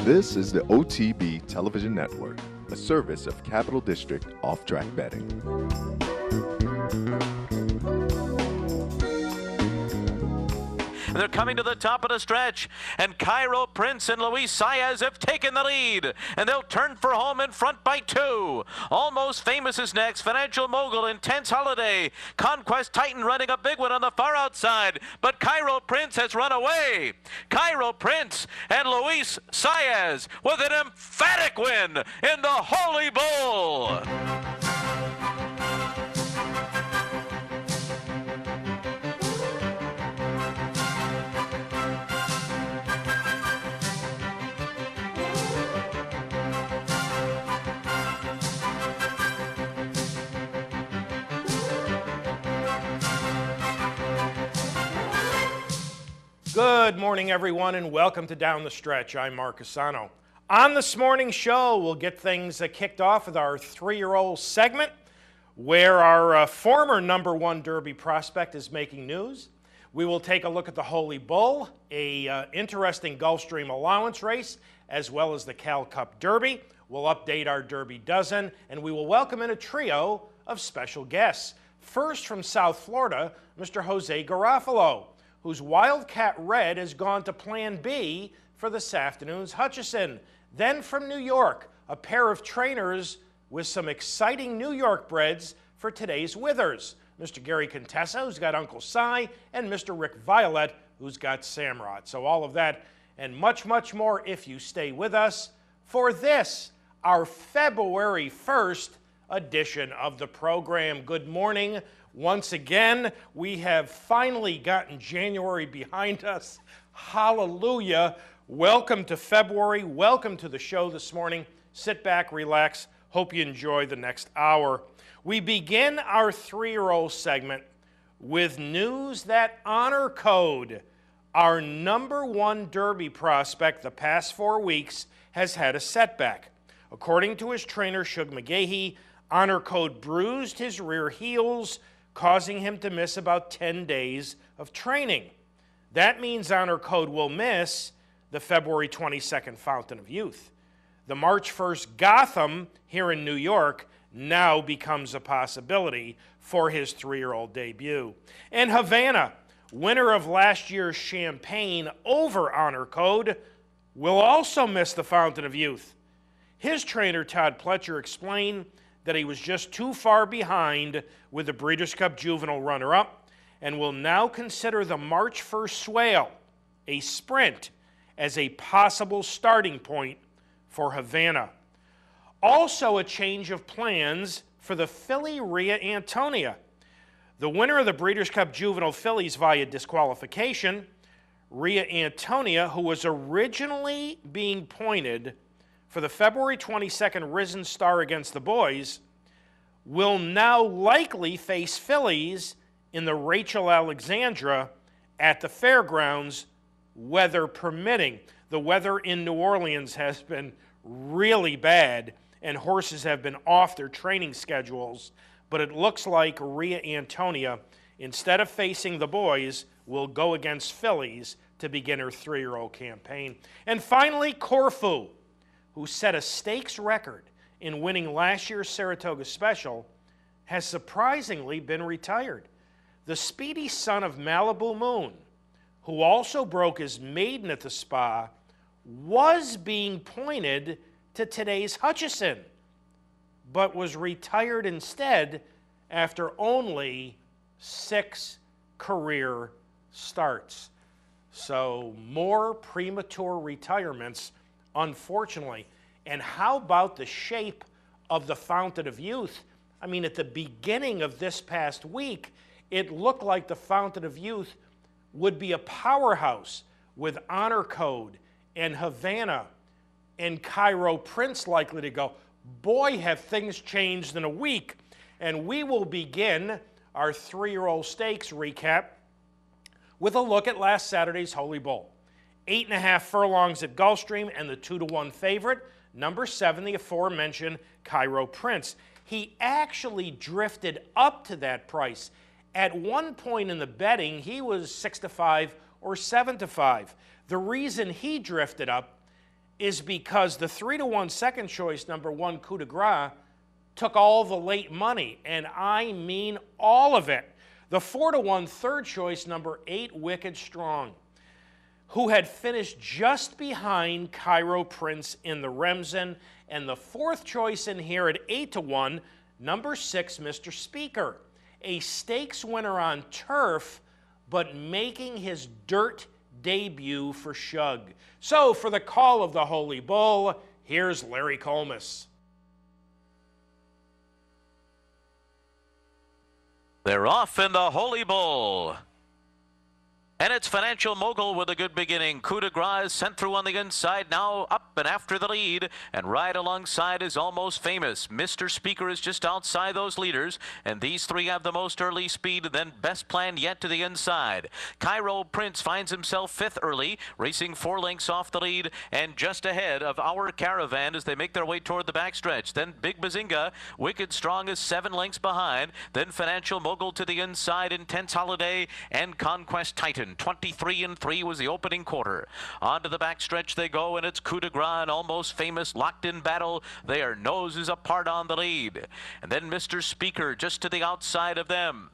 This is the OTB Television Network, a service of Capital District Off-Track Betting. They're coming to the top of the stretch, and Cairo Prince and Luis Saez have taken the lead, and they'll turn for home in front by 2. Almost Famous is next. Financial Mogul, Intense Holiday, Conquest Titan running a big one on the far outside, but Cairo Prince has run away. Cairo Prince and Luis Saez with an emphatic win in the Holy Bull. Good morning, everyone, and welcome to Down the Stretch. I'm Mark Asano. On this morning's show, we'll get things kicked off with our 3-year-old segment, where our former number 1 Derby prospect is making news. We will take a look at the Holy Bull, a interesting Gulfstream allowance race, as well as the Cal Cup Derby. We'll update our Derby dozen, and we will welcome in a trio of special guests. First, from South Florida, Mr. Jose Garoffalo, whose Wildcat Red has gone to Plan B for this afternoon's Hutcheson. Then from New York, a pair of trainers with some exciting New York breds for today's Withers. Mr. Gary Contessa, who's got Uncle Sigh, and Mr. Rick Violette, who's got Samraat. So all of that and much, much more if you stay with us for this, our February 1st edition of the program. Good morning. Once again, we have finally gotten January behind us. Hallelujah. Welcome to February. Welcome to the show this morning. Sit back, relax. Hope you enjoy the next hour. We begin our 3-year-old segment with news that Honor Code, our number 1 Derby prospect the past 4 weeks, has had a setback. According to his trainer, Shug McGahee, Honor Code bruised his rear heels, causing him to miss about 10 days of training. That means Honor Code will miss the February 22nd Fountain of Youth. The March 1st Gotham here in New York now becomes a possibility for his 3-year-old debut. And Havana, winner of last year's Champagne over Honor Code, will also miss the Fountain of Youth. His trainer, Todd Pletcher, explained that he was just too far behind with the Breeders' Cup Juvenile runner-up and will now consider the March 1st Swale, a sprint, as a possible starting point for Havana. Also a change of plans for the filly Rhea Antonia. The winner of the Breeders' Cup Juvenile fillies via disqualification, Rhea Antonia, who was originally being pointed for the February 22nd Risen Star Against the Boys, will now likely face fillies in the Rachel Alexandra at the fairgrounds, weather permitting. The weather in New Orleans has been really bad, and horses have been off their training schedules, but it looks like Rhea Antonia, instead of facing the boys, will go against fillies to begin her 3-year-old campaign. And finally, Corfu, who set a stakes record in winning last year's Saratoga Special, has surprisingly been retired. The speedy son of Malibu Moon, who also broke his maiden at the Spa, was being pointed to today's Hutcheson, but was retired instead after only 6 career starts. So more premature retirements, unfortunately. And how about the shape of the Fountain of Youth? I mean, at the beginning of this past week, it looked like the Fountain of Youth would be a powerhouse with Honor Code and Havana and Cairo Prince likely to go. Boy, have things changed in a week. And we will begin our 3-year-old stakes recap with a look at last Saturday's Holy Bull. 8.5 furlongs at Gulfstream and the 2-1 favorite, number 7, the aforementioned Cairo Prince. He actually drifted up to that price. At one point in the betting, he was 6-5 or 7-5. The reason he drifted up is because the 3-1 second choice, number 1, Coup de Grace, took all the late money, and I mean all of it. The 4-1 third choice, number 8, Wicked Strong, who had finished just behind Cairo Prince in the Remsen, and the fourth choice in here at 8-1, number 6, Mr. Speaker, a stakes winner on turf, but making his dirt debut for Shug. So for the call of the Holy Bull, here's Larry Colmus. They're off in the Holy Bull. And it's Financial Mogul with a good beginning. Coup de Grace sent through on the inside, now up and after the lead. And right alongside is Almost Famous. Mr. Speaker is just outside those leaders. And these three have the most early speed. Then Best Plan yet to the inside. Cairo Prince finds himself 5th early, racing 4 lengths off the lead. And just ahead of Our Caravan as they make their way toward the backstretch. Then Big Bazinga, Wicked Strong is 7 lengths behind. Then Financial Mogul to the inside, Intense Holiday, and Conquest Titan. 23-3 was the opening quarter. On to the backstretch they go, and it's Coup de Grace and Almost Famous locked in battle. They are noses apart on the lead. And then Mr. Speaker just to the outside of them.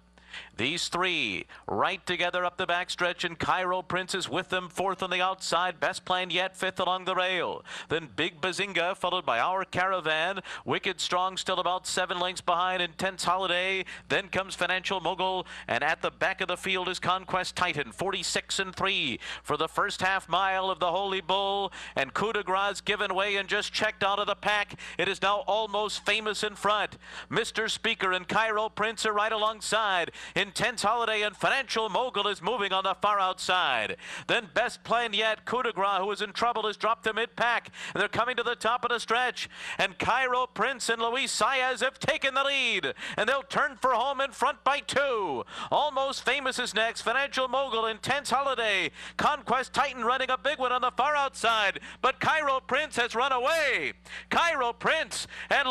These three right together up the backstretch, and Cairo Prince is with them 4th on the outside. Best Plan yet 5th along the rail. Then Big Bazinga followed by Our Caravan. Wicked Strong still about 7 lengths behind. Intense Holiday. Then comes Financial Mogul, and at the back of the field is Conquest Titan. 46-3 for the first half mile of the Holy Bull, and Coup de Grace given way and just checked out of the pack. It is now Almost Famous in front. Mr. Speaker and Cairo Prince are right alongside. Intense Holiday and Financial Mogul is moving on the far outside. Then Best Plan yet, Coup de Grace, who is in trouble, has dropped to mid-pack. And they're coming to the top of the stretch. And Cairo Prince and Sigh have taken the lead. And they'll turn for home in front by 2. Almost Famous is next. Financial Mogul, Intense Holiday. Conquest Titan running a big one on the far outside. But Cairo Prince has run away. Cairo Prince and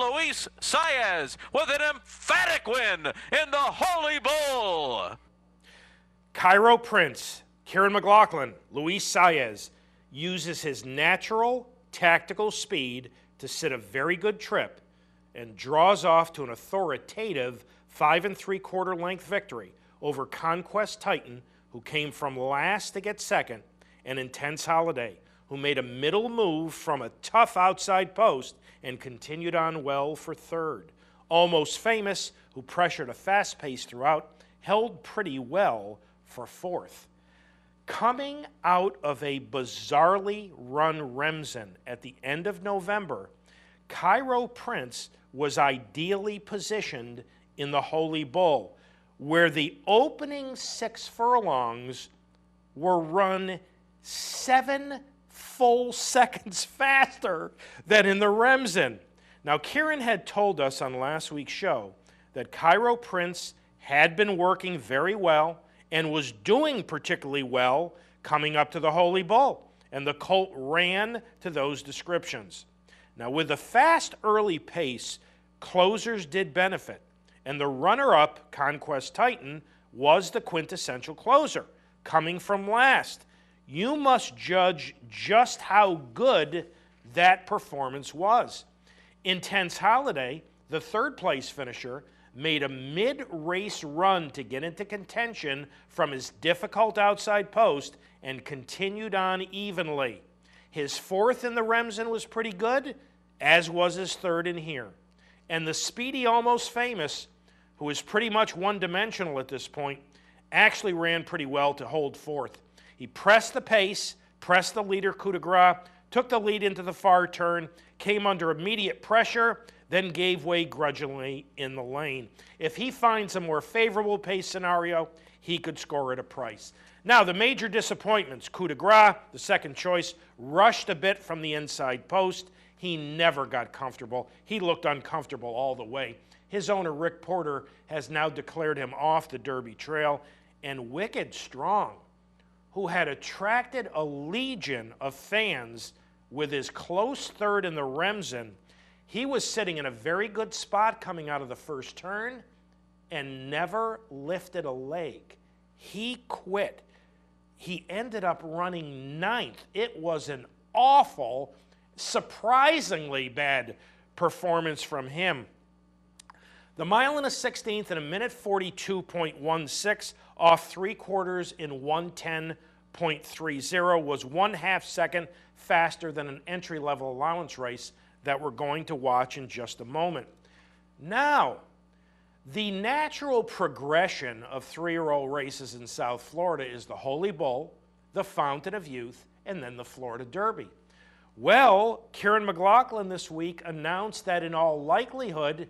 Sigh with an emphatic win in the Holy Bull. Cairo Prince, Kieran McLaughlin, Luis Saez uses his natural tactical speed to sit a very good trip and draws off to an authoritative 5 3/4 length victory over Conquest Titan, who came from last to get second, and Intense Holiday, who made a middle move from a tough outside post and continued on well for third. Almost Famous, who pressured a fast pace throughout, held pretty well for fourth. Coming out of a bizarrely run Remsen at the end of November, Cairo Prince was ideally positioned in the Holy Bull, where the opening 6 furlongs were run 7 full seconds faster than in the Remsen. Now, Kieran had told us on last week's show that Cairo Prince had been working very well and was doing particularly well coming up to the Holy Bull, and the colt ran to those descriptions. Now, with the fast early pace, closers did benefit, and the runner-up, Conquest Titan, was the quintessential closer, coming from last. You must judge just how good that performance was. Intense Holiday, the third-place finisher, made a mid-race run to get into contention from his difficult outside post and continued on evenly. His 4th in the Remsen was pretty good, as was his 3rd in here. And the speedy Almost Famous, who is pretty much one-dimensional at this point, actually ran pretty well to hold 4th. He pressed the pace, pressed the leader Coup de Grace, took the lead into the far turn, came under immediate pressure, then gave way grudgingly in the lane. If he finds a more favorable pace scenario, he could score at a price. Now, the major disappointments. Coup de Grace, the second choice, rushed a bit from the inside post. He never got comfortable. He looked uncomfortable all the way. His owner, Rick Porter, has now declared him off the Derby Trail. And Wicked Strong, who had attracted a legion of fans with his close 3rd in the Remsen, he was sitting in a very good spot coming out of the first turn and never lifted a leg. He quit. He ended up running 9th. It was an awful Surprisingly bad performance from him. The mile and a 16th in a minute 42.16 off 3/4 in 1:10.30 was 1/2 second faster than an entry-level allowance race that we're going to watch in just a moment. Now, the natural progression of 3-year-old races in South Florida is the Holy Bull, the Fountain of Youth, and then the Florida Derby. Well, Kieran McLaughlin this week announced that in all likelihood,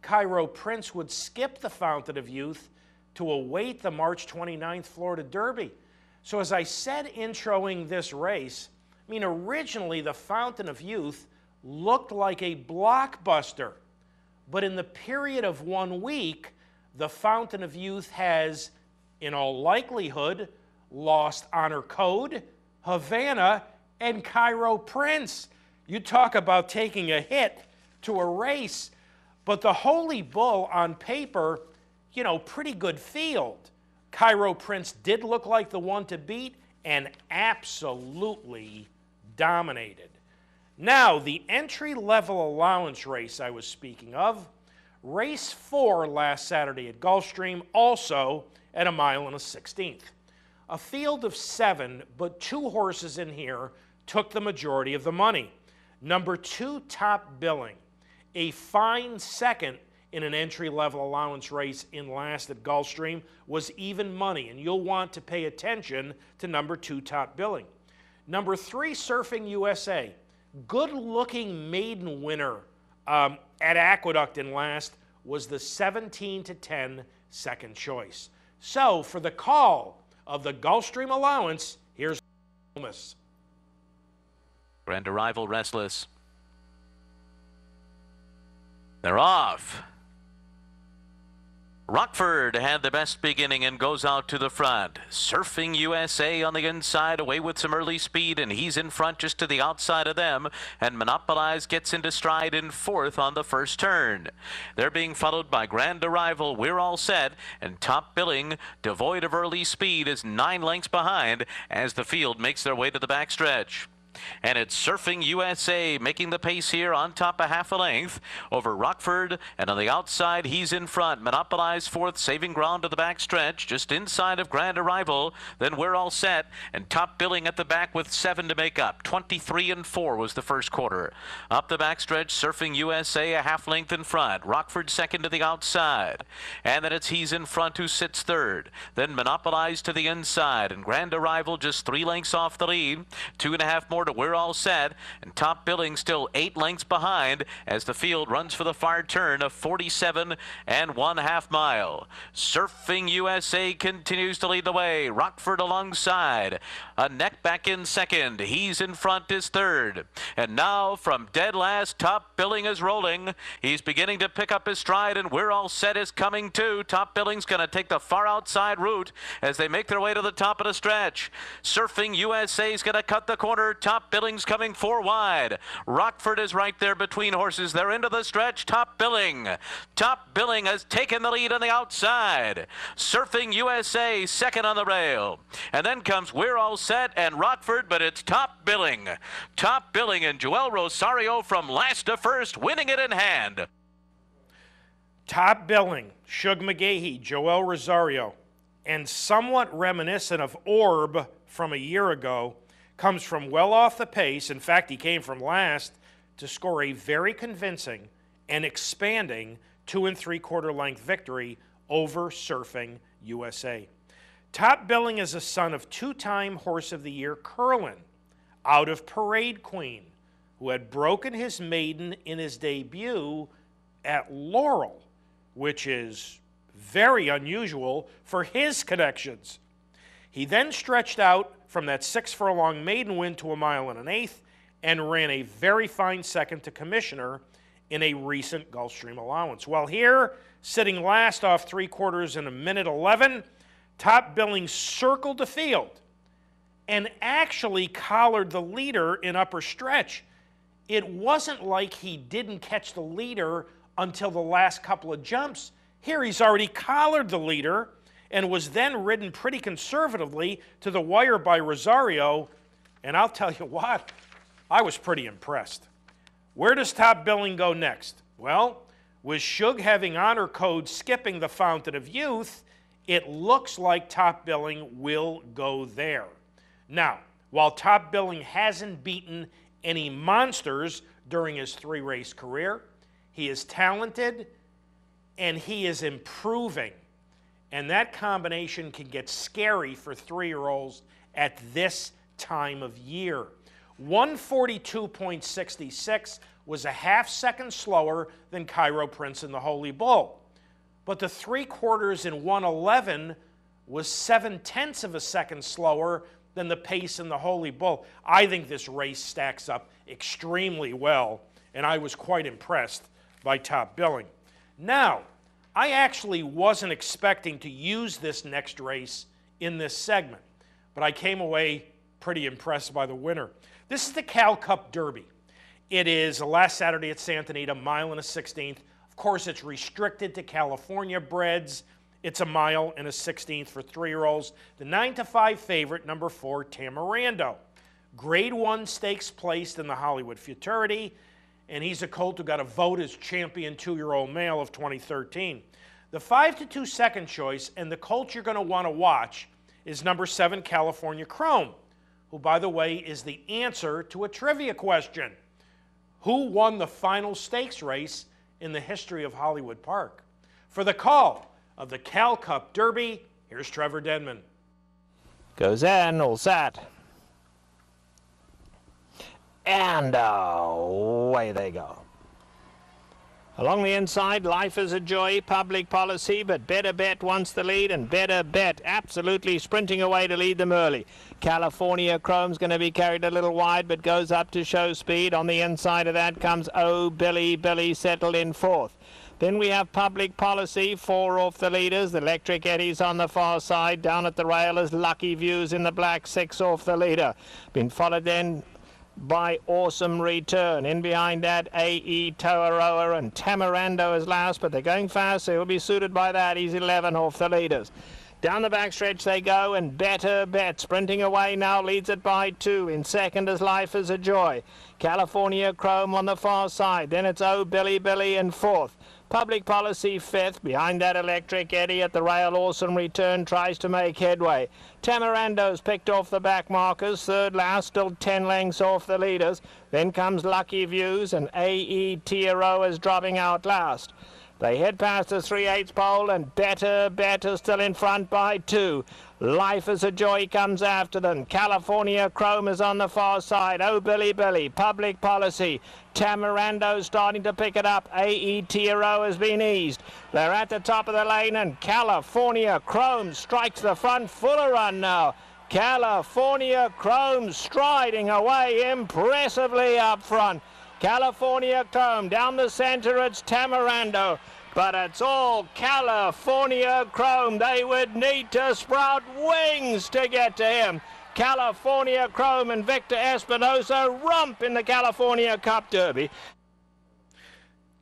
Cairo Prince would skip the Fountain of Youth to await the March 29th Florida Derby. So as I said introing this race, I mean, originally the Fountain of Youth looked like a blockbuster. But in the period of 1 week, the Fountain of Youth has, in all likelihood, lost Honor Code, Havana, and Cairo Prince. You talk about taking a hit to a race. But the Holy Bull, on paper, you know, pretty good field. Cairo Prince did look like the one to beat and absolutely dominated. Now, the entry-level allowance race I was speaking of, race 4 last Saturday at Gulfstream, also at a mile and a 16th. A field of 7, but 2 horses in here took the majority of the money. Number 2, Top Billing, a fine second in an entry-level allowance race in last at Gulfstream, was even money, and you'll want to pay attention to number 2, Top Billing. Number 3, Surfing USA, good-looking maiden winner at Aqueduct in last, was the 17-10 second choice. So for the call of the Gulfstream allowance, here's Thomas. Grand Arrival restless. They're off. Rockford had the best beginning and goes out to the front. Surfing USA on the inside, away with some early speed, and he's in front just to the outside of them. And Monopolize gets into stride in 4th on the first turn. They're being followed by Grand Arrival, We're All Set, and Top Billing, devoid of early speed, is 9 lengths behind as the field makes their way to the backstretch. And it's Surfing USA making the pace here on top a half a length over Rockford, and on the outside he's in front. Monopolize 4th, saving ground to the back stretch just inside of Grand Arrival. Then We're All Set, and Top Billing at the back with 7 to make up. 23-4 was the first quarter. Up the back stretch, Surfing USA a half length in front. Rockford second to the outside, and then it's He's in front who sits 3rd. Then Monopolize to the inside, and Grand Arrival just 3 lengths off the lead. 2.5 more to We're All Set, and Top Billing still 8 lengths behind as the field runs for the far turn of 47 1/2 mile. Surfing USA continues to lead the way. Rockford alongside. A neck back in second. He's in front is 3rd. And now from dead last, Top Billing is rolling. He's beginning to pick up his stride, and We're All Set is coming too. Top Billing's going to take the far outside route as they make their way to the top of the stretch. Surfing USA is going to cut the corner. Top Billing's coming 4 wide. Rockford is right there between horses. They're into the stretch. Top Billing. Top Billing has taken the lead on the outside. Surfing USA second on the rail. And then comes We're All Set and Rockford, but it's Top Billing. Top Billing and Joel Rosario from last to first, winning it in hand. Top Billing, Shug McGahee, Joel Rosario, and somewhat reminiscent of Orb from a year ago, comes from well off the pace. In fact, he came from last to score a very convincing and expanding 2 3/4 length victory over Surfing USA. Top Billing is a son of 2-time Horse of the Year Curlin, out of Parade Queen, who had broken his maiden in his debut at Laurel, which is very unusual for his connections. He then stretched out from that 6 furlong maiden win to a mile and an 1/8 and ran a very fine second to Commissioner in a recent Gulfstream allowance. Well, here, sitting last off 3/4 in a minute 11, Top Billing circled the field and actually collared the leader in upper stretch. It wasn't like he didn't catch the leader until the last couple of jumps. Here he's already collared the leader and was then ridden pretty conservatively to the wire by Rosario. And I'll tell you what, I was pretty impressed. Where does Top Billing go next? Well, with Shug having honor code skipping the Fountain of Youth, it looks like Top Billing will go there. Now, while Top Billing hasn't beaten any monsters during his 3-race career, he is talented and he is improving. And that combination can get scary for 3-year-olds at this time of year. 142.66 was a half-second slower than Cairo Prince in the Holy Bull. But the 3/4 in 111 was 0.7 of a second slower than the pace in the Holy Bull. I think this race stacks up extremely well, and I was quite impressed by Top Billing. Now, I actually wasn't expecting to use this next race in this segment, but I came away pretty impressed by the winner. This is the Cal Cup Derby. It is last Saturday at Santa Anita, 1 1/16. Of course, it's restricted to California breds. It's 1 1/16 for 3-year-olds. The 9-5 favorite, number 4, Tamorando. Grade 1 stakes placed in the Hollywood Futurity, and he's a colt who got a vote as champion 2-year-old male of 2013. The 5-2 second choice, and the colt you're going to want to watch, is number 7, California Chrome, who, by the way, is the answer to a trivia question. Who won the final stakes race in the history of Hollywood Park? For the call of the Cal Cup Derby, here's Trevor Denman. Goes in, all set. And away they go. Along the inside, Life is a Joy, Public Policy, but Better Bet wants the lead, and Better Bet absolutely sprinting away to lead them early. California Chrome's going to be carried a little wide, but goes up to show speed. On the inside of that comes Oh Billy, Billy settled in 4th. Then we have Public Policy, 4 off the leaders. The Electric Eddies on the far side. Down at the rail is Lucky Views in the black, 6 off the leader. Been followed then by Awesome Return. In behind that, A.E. Toaroa and Tamorando is last, but they're going fast, so he'll be suited by that. He's 11 off the leaders. Down the backstretch they go, and Better Bet sprinting away now, leads it by 2. In second is Life is a Joy. California Chrome on the far side. Then it's Oh Billy Billy in 4th. Public Policy 5th. Behind that, Electric Eddie at the rail. Awesome Return tries to make headway. Tamarando's picked off the back markers. 3rd last, still 10 lengths off the leaders. Then comes Lucky Views, and A.E. Tiro is dropping out last. They head past the 3/8 pole, and Better still in front by 2. Life is a Joy comes after them. California Chrome is on the far side. Oh Billy Billy, Public Policy. Tamorando starting to pick it up. A.E. Tiro has been eased. They're at the top of the lane, and California Chrome strikes the front fuller run now. California Chrome striding away impressively up front. California Chrome down the center, it's Tamorando, but it's all California Chrome. They would need to sprout wings to get to him. California Chrome and Victor Espinosa romp in the California Cup Derby.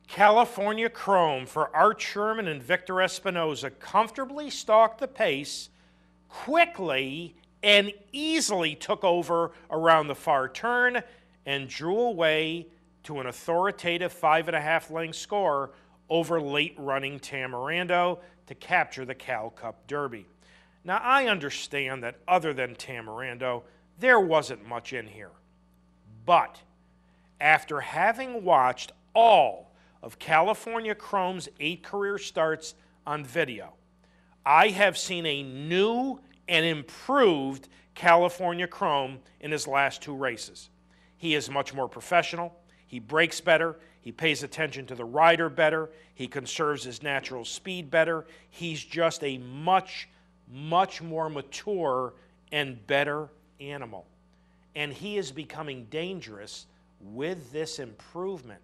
California Chrome for Art Sherman and Victor Espinosa comfortably stalked the pace, quickly and easily took over around the far turn, and drew away to an authoritative 5.5 length score over late-running Tamorando to capture the Cal Cup Derby. Now, I understand that other than Tamorando, there wasn't much in here. But after having watched all of California Chrome's 8 career starts on video, I have seen a new and improved California Chrome in his last 2 races. He is much more professional. He breaks better. He pays attention to the rider better. He conserves his natural speed better. He's just a much more mature and better animal. And he is becoming dangerous with this improvement.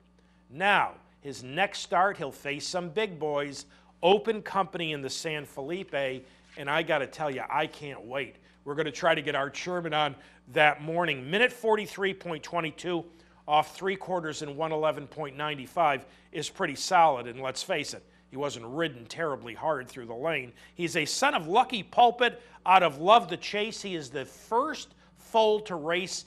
Now, his next start, he'll face some big boys, Open Company in the San Felipe, and I got to tell you, I can't wait. We're going to try to get Art Sherman on that morning. Minute 43.22 off 3/4 in 111.95 is pretty solid, and let's face it, he wasn't ridden terribly hard through the lane. He's a son of Lucky Pulpit out of Love the Chase. He is the first foal to race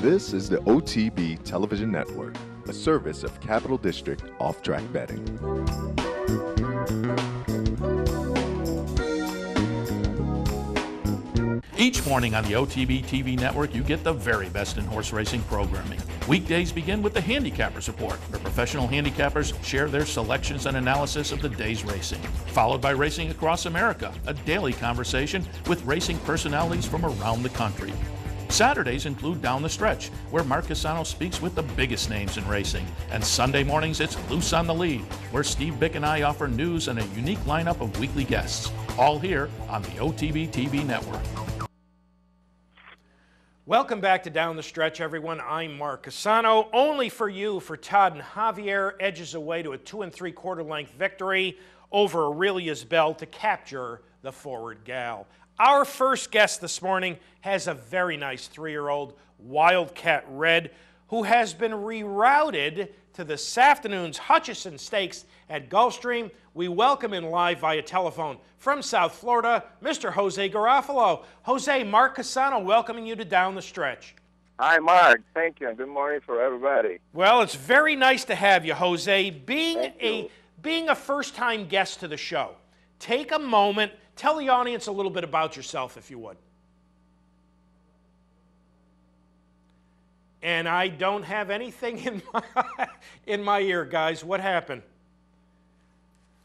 This is the OTB Television Network, a service of Capital District Off-Track Betting. Each morning on the OTB TV network, you get the very best in horse racing programming. Weekdays begin with the Handicappers Report, where professional handicappers share their selections and analysis of the day's racing. Followed by Racing Across America, a daily conversation with racing personalities from around the country. Saturdays include Down the Stretch, where Mark Casano speaks with the biggest names in racing. And Sunday mornings, it's Loose on the Lead, where Steve Bick and I offer news and a unique lineup of weekly guests. All here on the OTB TV network. Welcome back to Down the Stretch, everyone. I'm Mark Casano. Only for you, for Todd and Javier, edges away to a 2 3/4 length victory over Aurelia's Bell to capture the Forward Gal. Our first guest this morning has a very nice 3-year-old Wildcat Red who has been rerouted to this afternoon's Hutcheson Stakes at Gulfstream. We welcome in live via telephone from South Florida, Mr. Jose Garoffalo. Jose, Mark Casano welcoming you to Down the Stretch. Hi, Mark. Thank you, and good morning for everybody. Well, it's very nice to have you, Jose. Being a first-time guest to the show, take a moment, tell the audience a little bit about yourself, if you would. And I don't have anything in my ear, guys. What happened?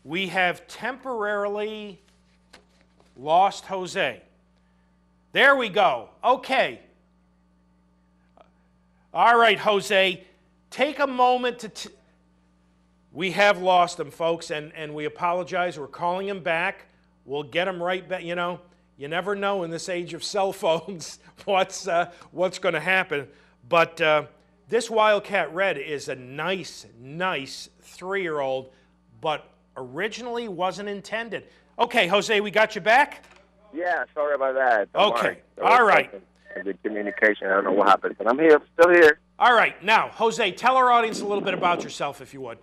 We have temporarily lost Jose. There we go. Okay. All right, Jose, take a moment to... We have lost him, folks, and we apologize. We're calling him back. We'll get him right back. You know, you never know in this age of cell phones what's going to happen. But this Wildcat Red is a nice 3-year-old, but originally wasn't intended. Okay, Jose, we got you back? Yeah, sorry about that. Okay, all right. The communication, I don't know what happened, but I'm here, still here. All right, now, Jose, tell our audience a little bit about yourself, if you would.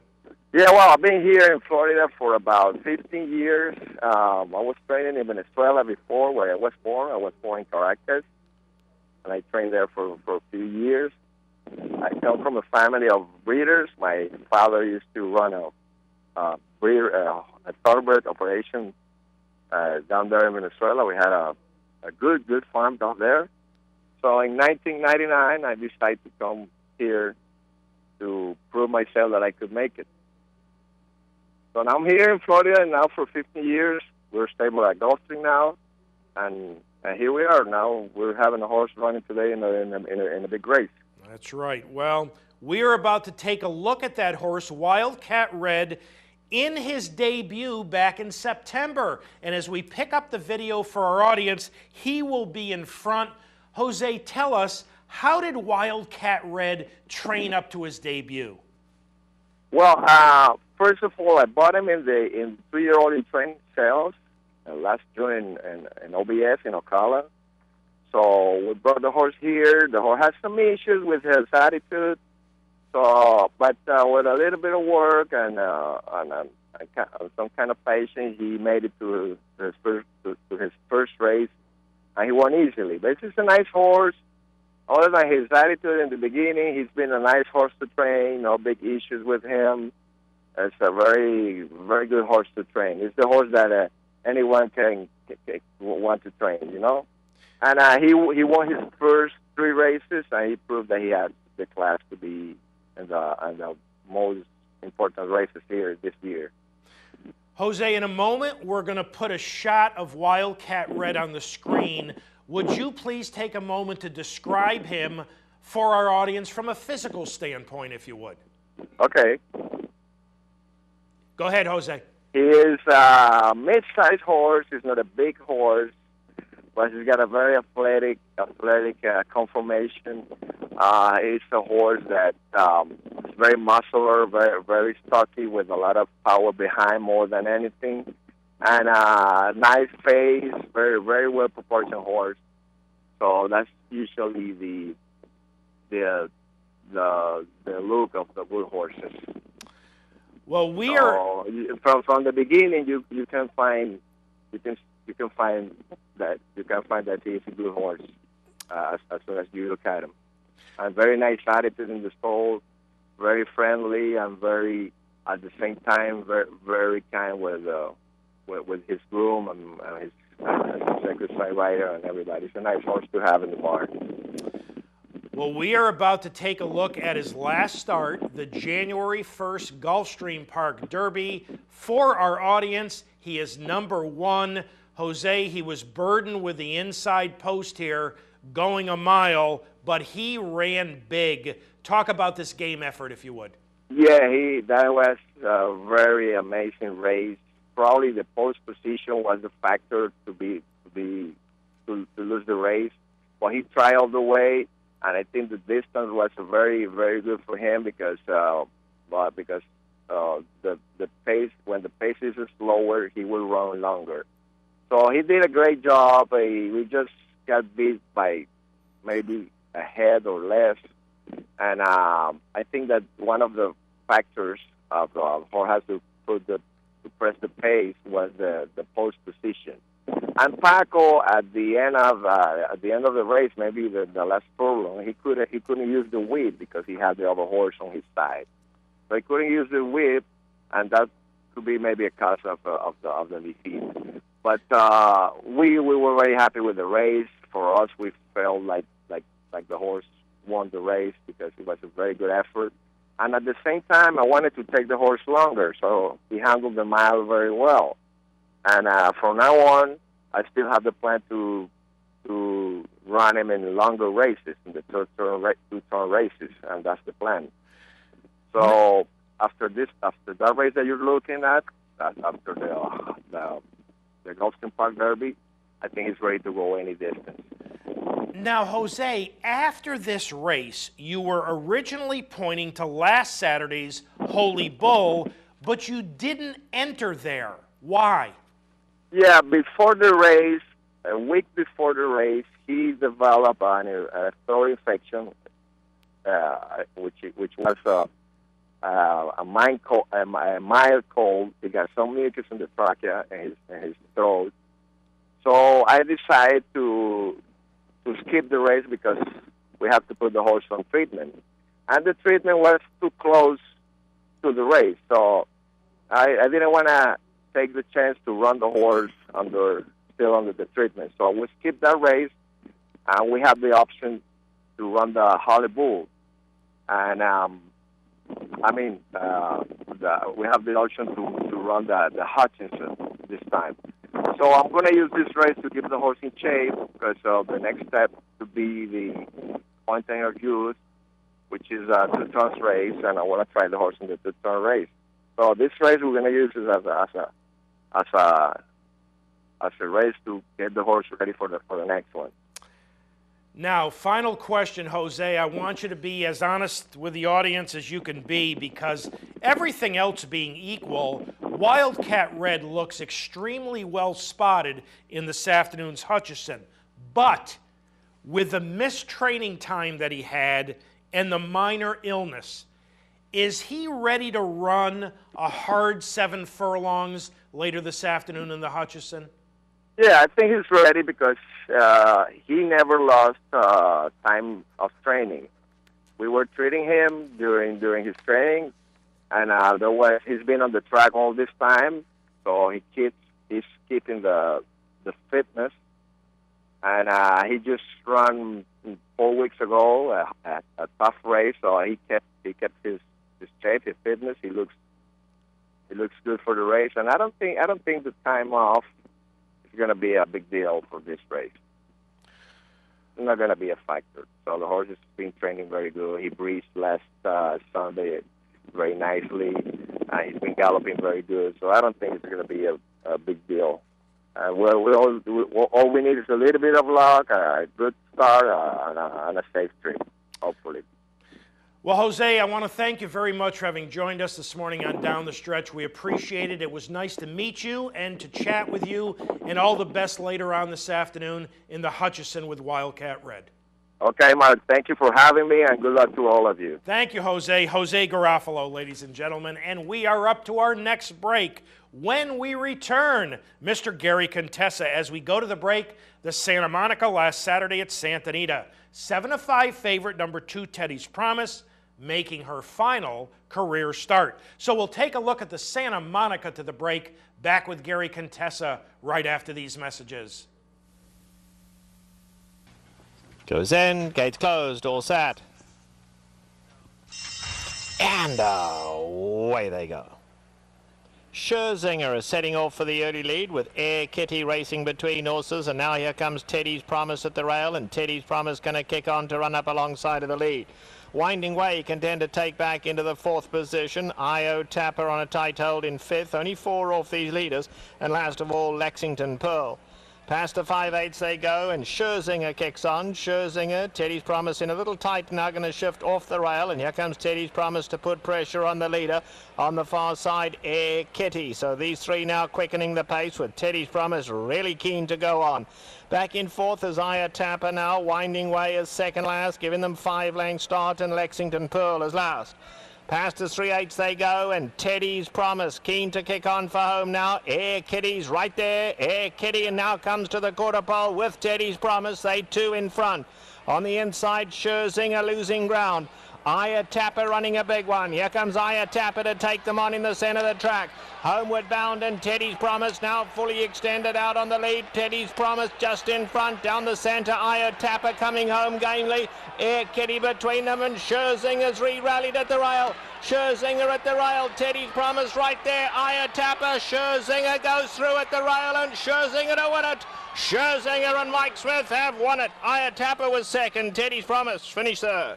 Yeah, well, I've been here in Florida for about 15 years. I was training in Venezuela before, where I was born. I was born in Caracas, and I trained there for a few years. I come from a family of breeders. My father used to run a thoroughbred operation down there in Venezuela. We had a good farm down there. So in 1999, I decided to come here to prove myself that I could make it. So now I'm here in Florida, and now for 15 years, we're stable at Gulfstream now, and here we are. Now we're having a horse running today in a big race. That's right. Well, we are about to take a look at that horse, Wildcat Red, in his debut back in September. And as we pick up the video for our audience, he will be in front. Jose, tell us, how did Wildcat Red train up to his debut? Well, first of all, I bought him in 3-year-old training sales last June in OBS in Ocala. So we brought the horse here. The horse has some issues with his attitude. So, but with a little bit of work and some kind of patience, he made it to his first race, and he won easily. But this is a nice horse. Other than his attitude in the beginning, he's been a nice horse to train. No big issues with him. It's a very, very good horse to train. It's the horse that anyone can want to train, you know. And he won his first 3 races, and he proved that he has the class to be in the most important races here this year. Jose, in a moment, we're going to put a shot of Wildcat Red on the screen. Would you please take a moment to describe him for our audience from a physical standpoint, if you would? Okay. Go ahead, Jose. He is a mid-sized horse. He's not a big horse, but he's got a very athletic conformation. He's a horse that is very muscular, very, very stocky, with a lot of power behind more than anything, and a nice face, very, very well proportioned horse. So that's usually the look of the good horses. Well, we so are from the beginning. You can find that he's a good horse as soon as you look at him. And very nice attitude in the stall, very friendly and very, at the same time, very, very kind with his groom and his secretary rider and everybody. It's a nice horse to have in the barn. Well, we are about to take a look at his last start, the January 1st Gulfstream Park Derby. For our audience, he is number 1. Jose, he was burdened with the inside post here, going a mile, but he ran big. Talk about this game effort, if you would. Yeah, that was a very amazing race. Probably the post position was the factor to lose the race. But he tried all the way, and I think the distance was very, very good for him because the pace, when the pace is slower, he will run longer. So he did a great job. We just got beat by maybe a head or less. And I think that one of the factors of how has to press the pace was the post position. And Paco at the end of the race, maybe the last furlong, he couldn't use the whip because he had the other horse on his side. So he couldn't use the whip, and that could be maybe a cause of the defeat. But we were very happy with the race. For us, we felt like the horse won the race because it was a very good effort. And at the same time, I wanted to take the horse longer, so he handled the mile very well. And from now on, I still have the plan to run him in longer races, in the two-turn races, and that's the plan. So after that race that you're looking at, that's after the Gulfstream Park Derby, I think he's ready to go any distance. Now, Jose, after this race, you were originally pointing to last Saturday's Holy Bull, but you didn't enter there. Why? Yeah, before the race, a week before the race, he developed a throat infection, which was a mild cold. He got some mucus in the trachea and his throat. So I decided to skip the race because we have to put the horse on treatment. And the treatment was too close to the race. So I didn't want to take the chance to run the horse still under the treatment. So we skipped that race, and we have the option to run the Holy Bull. And we have the option to run the Hutcheson this time. So I'm going to use this race to keep the horse in shape because the next step to be the Point Youth, which is a two-turn race, and I want to try the horse in the two-turn race. So this race we're going to use it as a race to get the horse ready for the next one. Now, final question, Jose. I want you to be as honest with the audience as you can be because everything else being equal, Wildcat Red looks extremely well spotted in this afternoon's Hutcheson. But with the missed training time that he had and the minor illness, is he ready to run a hard 7 furlongs later this afternoon in the Hutcheson? Yeah, I think he's ready because he never lost time of training. We were treating him during his training, and he's been on the track all this time, so he's keeping the fitness. And he just ran 4 weeks ago a tough race, so he kept his shape, his fitness. He looks good for the race, and I don't think the time off is going to be a big deal for this race. It's not going to be a factor. So the horse has been training very good. He breathed last Sunday very nicely. He's been galloping very good. So I don't think it's going to be a big deal. All we need is a little bit of luck, a good start, and a safe trip, hopefully. Well, Jose, I want to thank you very much for having joined us this morning on Down the Stretch. We appreciate it. It was nice to meet you and to chat with you, and all the best later on this afternoon in the Hutcheson with Wildcat Red. Okay, Mark, thank you for having me, and good luck to all of you. Thank you, Jose. Jose Garoffalo, ladies and gentlemen. And we are up to our next break. When we return, Mr. Gary Contessa. As we go to the break, the Santa Monica last Saturday at Santa Anita. 7-5 favorite, number 2, Teddy's Promise, making her final career start. So we'll take a look at the Santa Monica to the break. Back with Gary Contessa right after these messages. Goes in, gates closed, all set. And away they go. Scherzinger is setting off for the early lead with Air Kitty racing between horses, and now here comes Teddy's Promise at the rail, and Teddy's Promise going to kick on to run up alongside of the lead. Winding Way can tend to take back into the 4th position. I.O. Tapper on a tight hold in 5th, only 4 off these leaders, and last of all Lexington Pearl. Past the 5/8 they go, and Scherzinger kicks on. Scherzinger, Teddy's Promise in a little tight, now going to shift off the rail, and here comes Teddy's Promise to put pressure on the leader. On the far side, Air Kitty. So these 3 now quickening the pace, with Teddy's Promise really keen to go on. Back in 4th is Aya Tapper now. Winding Way is second last, giving them 5-length start, and Lexington Pearl is last. Past the 3/8 they go, and Teddy's Promise keen to kick on for home now. Air Kitty's right there. Air Kitty, and now comes to the quarter pole with Teddy's Promise. They 2 in front. On the inside, Scherzinger losing ground. Aya Tapper running a big one. Here comes Aya Tapper to take them on in the center of the track. Homeward bound, and Teddy's Promise now fully extended out on the lead. Teddy's Promise just in front. Down the center, Aya Tapper coming home gamely. Air Kitty between them, and Scherzinger's re-rallied at the rail. Scherzinger at the rail. Teddy's Promise right there. Aya Tapper. Scherzinger goes through at the rail, and Scherzinger to win it. Scherzinger and Mike Smith have won it. Aya Tapper was second. Teddy's Promise finished third.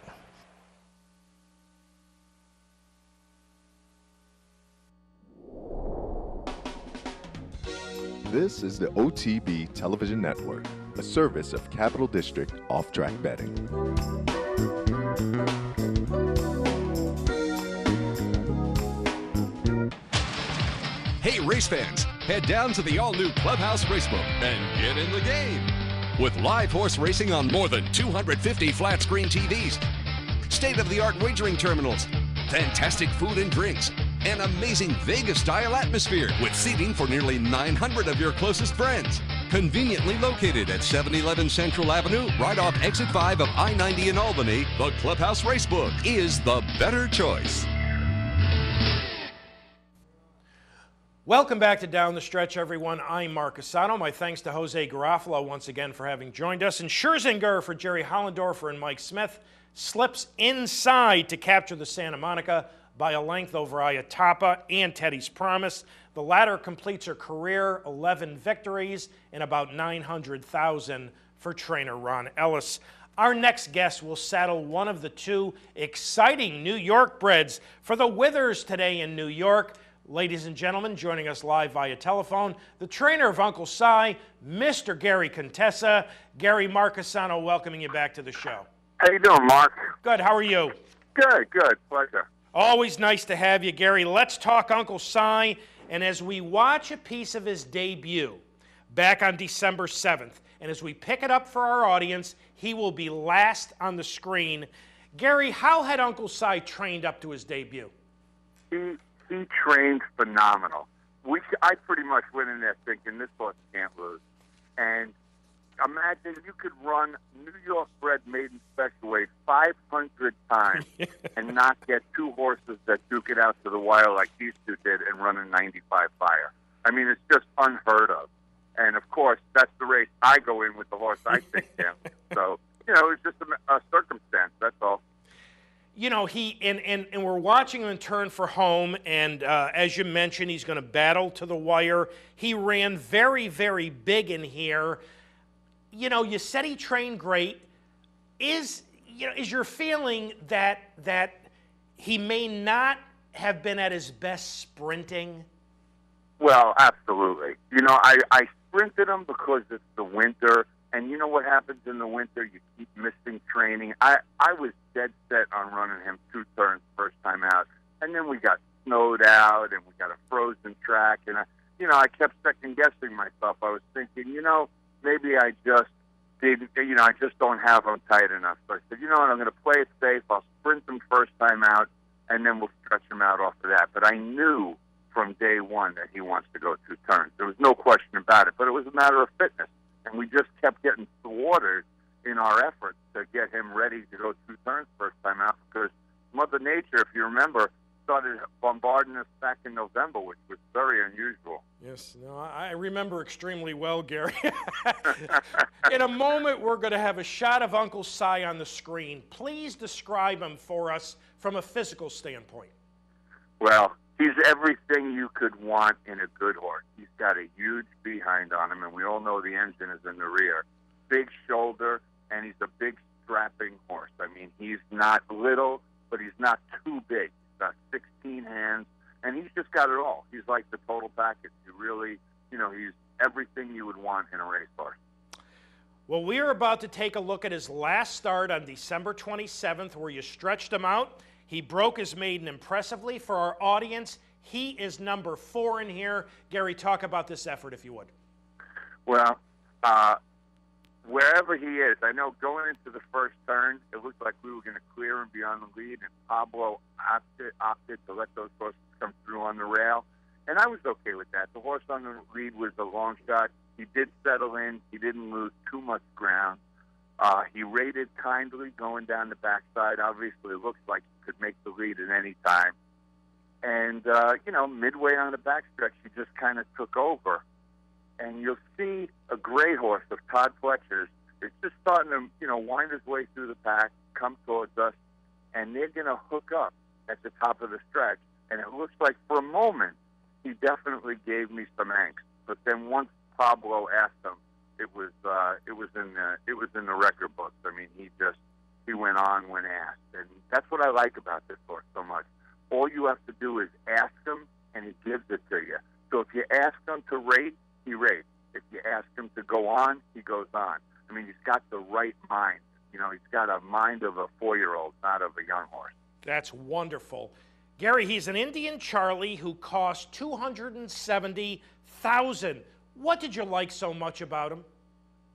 This is the OTB Television Network, a service of Capital District Off-Track Betting. Hey race fans, head down to the all-new Clubhouse Racebook and get in the game. With live horse racing on more than 250 flat-screen TVs, state-of-the-art wagering terminals, fantastic food and drinks, an amazing Vegas-style atmosphere with seating for nearly 900 of your closest friends. Conveniently located at 711 Central Avenue, right off Exit 5 of I-90 in Albany, the Clubhouse Racebook is the better choice. Welcome back to Down the Stretch, everyone. I'm Mark Asano. My thanks to Jose Garoffalo once again for having joined us. And Scherzinger for Jerry Hollendorfer and Mike Smith slips inside to capture the Santa Monica by a length over Aya Tapper and Teddy's Promise. The latter completes her career, 11 victories, and about $900,000 for trainer Ron Ellis. Our next guest will saddle one of the 2 exciting New York breds for the Withers today in New York. Ladies and gentlemen, joining us live via telephone, the trainer of Uncle Sigh, Mr. Gary Contessa. Gary, Mark Asano welcoming you back to the show. How you doing, Mark? Good, how are you? Good, pleasure. Always nice to have you, Gary. Let's talk Uncle Sigh. And as we watch a piece of his debut back on December 7th, and as we pick it up for our audience, he will be last on the screen. Gary, how had Uncle Sigh trained up to his debut? He trained phenomenal. I pretty much went in there thinking this horse can't lose. And imagine you could run New York bred maiden special weight 500 times and not get 2 horses that duke it out to the wire like these 2 did and run a 95 fire. I mean, it's just unheard of. And, of course, that's the race I go in with the horse I think can. So, it's just a circumstance, that's all. And we're watching him turn for home, and as you mentioned, he's going to battle to the wire. He ran very, very big in here. You said he trained great. Is your feeling that he may not have been at his best sprinting? Well, absolutely. I sprinted him because it's the winter, and you know what happens in the winter? You keep missing training. I was dead set on running him 2 turns first time out, and then we got snowed out, and we got a frozen track, and I kept second guessing myself. I was thinking, maybe I just I just don't have him tight enough. So I said, you know what, I'm going to play it safe. I'll sprint him first time out, and then we'll stretch him out off of that. But I knew from day one that he wants to go 2 turns. There was no question about it. But it was a matter of fitness, and we just kept getting thwarted in our efforts to get him ready to go 2 turns first time out, because Mother Nature, if you remember, started bombarding us back in November, which was very unusual. Yes, no, I remember extremely well, Gary. In a moment, we're going to have a shot of Uncle Sigh on the screen. Please describe him for us from a physical standpoint. Well, he's everything you could want in a good horse. He's got a huge behind on him, and we all know the engine is in the rear. Big shoulder, and he's a big strapping horse. I mean, he's not little, but he's not too big. He's got 16 hands, and he's just got it all. He's like the total package. He really, he's everything you would want in a racehorse. Well, we are about to take a look at his last start on December 27th, where you stretched him out. He broke his maiden impressively. For our audience, he is number 4 in here. Gary, talk about this effort, if you would. Well, wherever he is, I know going into the first turn, it looked like we were going to clear him beyond the lead, and Pablo opted to let those horses come through on the rail, and I was okay with that. The horse on the lead was a long shot. He did settle in. He didn't lose too much ground. He rated kindly going down the backside. Obviously, it looks like he could make the lead at any time. And, midway on the backstretch, he just kind of took over. And you'll see a gray horse of Todd Fletcher's. It's just starting to, wind his way through the pack, come towards us, and they're going to hook up at the top of the stretch. And it looks like for a moment he definitely gave me some angst. But then once Pablo asked him, it was in the record books. I mean, he went on when asked, and that's what I like about this horse so much. All you have to do is ask him, and he gives it to you. So if you ask him to rate, he rates. If you ask him to go on, he goes on. I mean, he's got the right mind. He's got a mind of a 4-year-old, not of a young horse. That's wonderful. Gary, he's an Indian Charlie who cost $270,000. What did you like so much about him?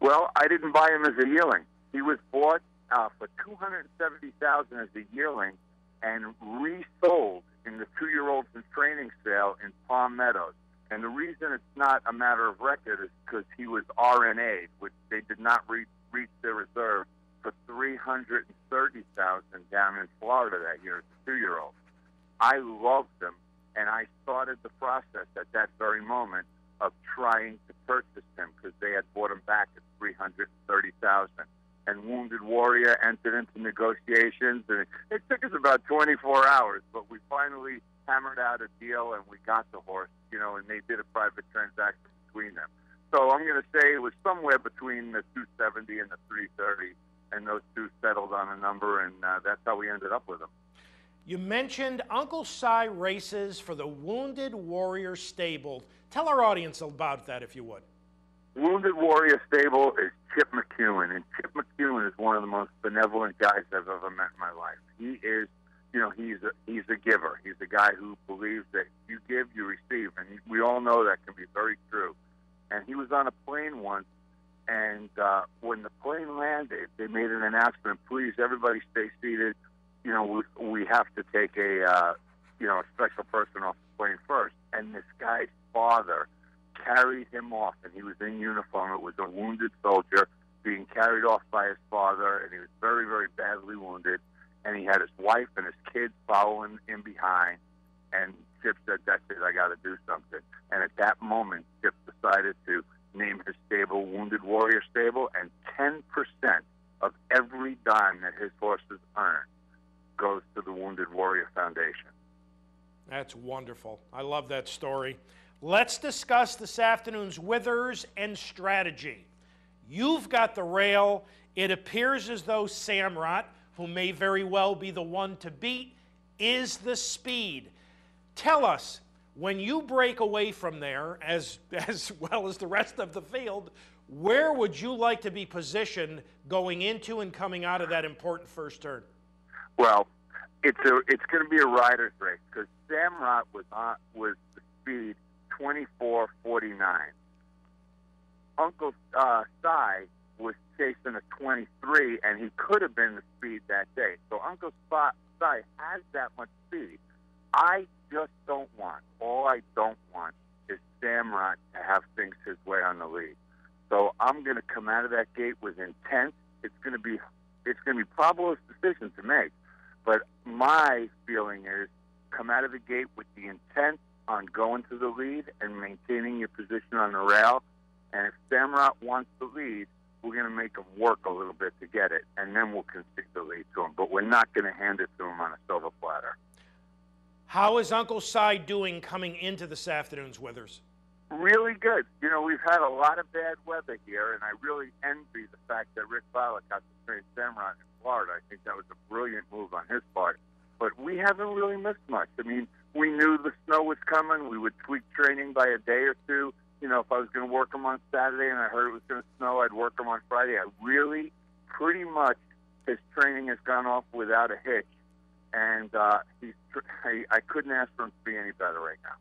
Well, I didn't buy him as a yearling. He was bought for $270,000 as a yearling and resold in the 2-year-olds in training sale in Palm Meadows. And the reason it's not a matter of record is because he was RNA'd, which they did not reach their reserve, for $330,000 down in Florida that year as a 2-year-old. I loved him, and I started the process at that very moment of trying to purchase him because they had bought him back at $330,000. And Wounded Warrior entered into negotiations, and it took us about 24 hours, but we finally hammered out a deal, and we got the horse, and they did a private transaction between them. So I'm going to say it was somewhere between the 270 and the 330, and those two settled on a number, and that's how we ended up with them. You mentioned Uncle Sigh races for the Wounded Warrior stable. Tell our audience about that, if you would. Wounded Warrior stable is Chip McEwen, and Chip McEwen is one of the most benevolent guys I've ever met in my life. He is, he's a giver. He's a guy who believes that you give, you receive, and we all know that can be very true. And he was on a plane once, and when the plane landed, they made an announcement, please, everybody stay seated. We have to take a special person off the plane first. And this guy's father carried him off, and he was in uniform. It was a wounded soldier being carried off by his father, and he was very, very badly wounded. And he had his wife and his kids following him behind. And Chip said, that's it, I got to do something. And at that moment, Chip decided to name his stable Wounded Warrior Stable, and 10% of every dime that his horses earn goes to the Wounded Warrior Foundation. That's wonderful. I love that story. Let's discuss this afternoon's withers and strategy. You've got the rail. It appears as though Samraat, who may very well be the one to beat, is the speed. Tell us, when you break away from there, as well as the rest of the field, where would you like to be positioned going into and coming out of that important first turn? Well, it's going to be a rider's race because Samraat was the speed 24.49. Uncle Sigh was chasing a 23, and he could have been the speed that day. So Uncle Sigh has that much speed. I just don't want, all I don't want is Samraat to have things his way on the lead. So I'm going to come out of that gate with intent. It's going to be Pablo's decision to make. But my feeling is come out of the gate with the intent on going to the lead and maintaining your position on the rail. And if Samraat wants the lead, we're going to make him work a little bit to get it, and then we'll concede the lead to him. But we're not going to hand it to him on a silver platter. How is Uncle Sigh doing coming into this afternoon's Withers? Really good. You know, we've had a lot of bad weather here, and I really envy the fact that Rick Violet got to train Samraat in Florida. I think that was a brilliant move on his part. But we haven't really missed much. I mean, we knew the snow was coming. We would tweak training by a day or two. You know, if I was going to work him on Saturday and I heard it was going to snow, I'd work him on Friday. I really, pretty much, his training has gone off without a hitch. And I couldn't ask for him to be any better right now.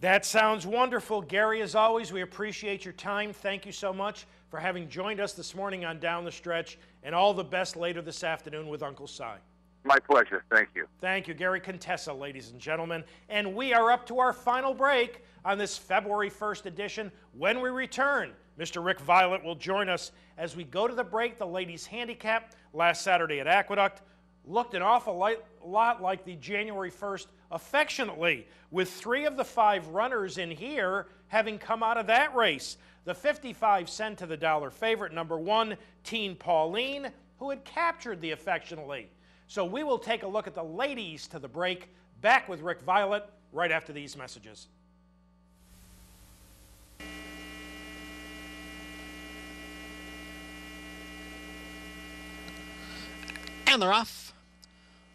That sounds wonderful. Gary, as always, we appreciate your time. Thank you so much for having joined us this morning on Down the Stretch, and all the best later this afternoon with Uncle Sigh. My pleasure. Thank you. Thank you, Gary Contessa, ladies and gentlemen. And we are up to our final break on this February 1st edition. When we return, Mr. Rick Violet will join us as we go to the break. The ladies' handicap last Saturday at Aqueduct looked an awful lot like the January 1st affectionately, with 3 of the 5 runners in here having come out of that race. The 55-cent to the dollar favorite, number 1, Teen Pauline, who had captured the affectionately. So we will take a look at the ladies to the break. Back with Rick Violet right after these messages. And they're off.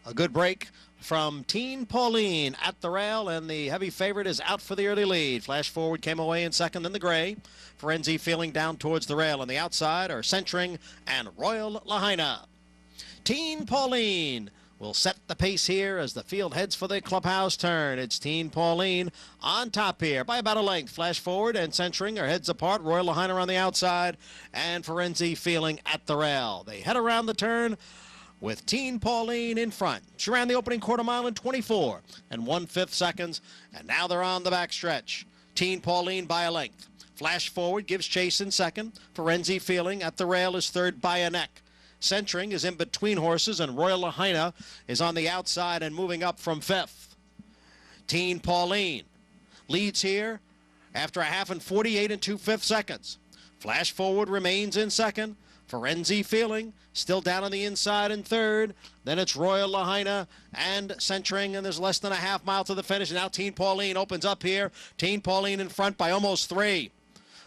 A good break from Teen Pauline at the rail, and the heavy favorite is out for the early lead. Flash Forward came away in second in the gray. Ferenzi feeling down towards the rail. On the outside are Centring and Royal Lahaina. Teen Pauline will set the pace here as the field heads for the clubhouse turn. It's Teen Pauline on top here by about a length. Flash Forward and Centring are heads apart. Royal Lahaina on the outside, and Ferenzi feeling at the rail. They head around the turn with Teen Pauline in front. She ran the opening quarter mile in 24 1/5 seconds, and now they're on the backstretch. Teen Pauline by a length. Flash Forward gives chase in second. Ferenzi feeling at the rail is third by a neck. Centring is in between horses, and Royal Lahaina is on the outside and moving up from 5th. Teen Pauline leads here after a half in 48 2/5 seconds. Flash Forward remains in second. Ferenzi feeling still down on the inside in third. Then it's Royal Lahaina and Centring, and there's less than a half mile to the finish. Now Teen Pauline opens up here. Teen Pauline in front by almost 3.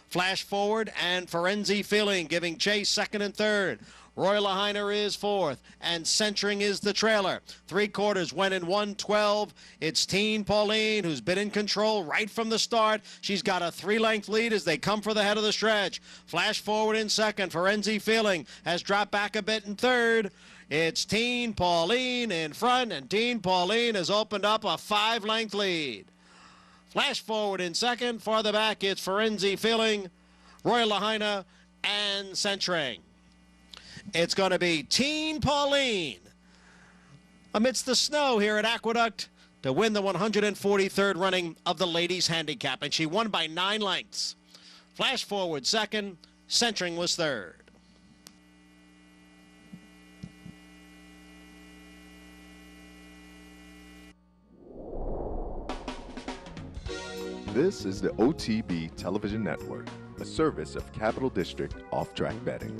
Flash Forward and Ferenzi feeling giving chase second and third. Royal Lahaina is 4th, and Centring is the trailer. 3/4 went in 1:12. It's Teen Pauline who's been in control right from the start. She's got a 3-length lead as they come for the head of the stretch. Flash Forward in second. Ferenzi feeling has dropped back a bit in third. It's Teen Pauline in front, and Teen Pauline has opened up a 5-length lead. Flash Forward in second. Farther back, it's Ferenzi feeling, Royal Lahaina, and Centring. It's going to be Teen Pauline amidst the snow here at Aqueduct to win the 143rd running of the ladies handicap, and she won by 9 lengths. Flash Forward second, Centring was third. This is the OTB Television Network, a service of Capital District Off-Track Betting.